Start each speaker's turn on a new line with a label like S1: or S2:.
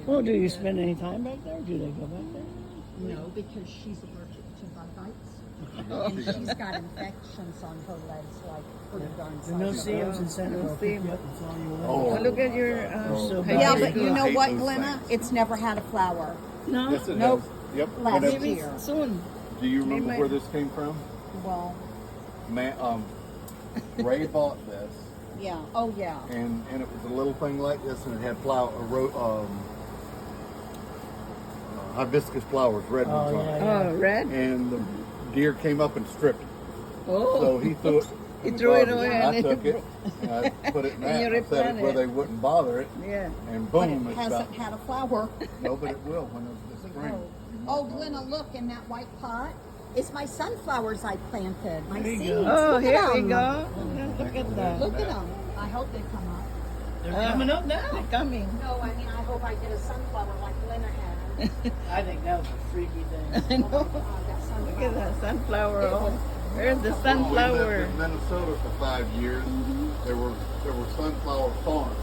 S1: Well, do you spend any time back there? Do they go back there?
S2: No, because she's allergic to bug bites. And she's got infections on her legs, like pretty darn
S1: There are no
S2: size.
S1: CMs in Santa Fe. I'll pick you up and tell you what.
S3: Oh.
S4: Look at your.
S1: So
S4: high
S2: Yeah,
S1: bad.
S2: but you know
S3: hate
S2: what,
S3: those
S2: Glenna?
S3: things.
S2: It's never had a flower.
S4: No,
S3: Yes, it
S2: Nope.
S3: has. Yep.
S2: Last
S3: Whenever-
S4: maybe
S2: year.
S4: soon.
S3: Do you remember
S4: Maybe-
S3: where this came from?
S2: Well,
S3: Ray bought this,
S2: yeah. Oh, yeah.
S3: and it was a little thing like this, and it had hibiscus flowers, red
S1: Oh,
S3: ones on
S1: yeah,
S3: it.
S1: yeah.
S4: Oh, red.
S3: And the deer came up and stripped it.
S4: Oh,
S3: So he threw it.
S4: He
S3: in the
S4: threw it
S3: garbage,
S4: away
S3: and
S4: and
S3: I took it. And I put it in
S4: And
S3: that.
S4: you
S3: I set it
S4: replanted
S3: where
S4: it.
S3: they wouldn't bother it,
S4: yeah.
S3: and
S2: But
S3: boom,
S2: it
S3: it
S2: hasn't
S3: stopped.
S2: had a flower.
S3: No, but it will when it's the spring.
S2: Oh, Glenna, look in that white pot. It's my sunflowers I planted. My
S1: There you
S2: seeds.
S1: go.
S4: Oh,
S2: Look
S4: here
S2: at
S4: we
S2: 'em.
S4: go. Look at that.
S2: Look at them. I hope they come up.
S1: They're coming up now.
S4: They're coming.
S2: No, I mean, I hope I get a sunflower like Glenna had.
S1: I think that was a freaky thing.
S4: I
S2: Oh,
S4: know.
S2: my God, that
S4: Look
S2: sunflower.
S4: at that sunflower. Oh, where's the
S3: We lived
S4: sunflower?
S3: in Minnesota for 5 years. There were sunflower farms.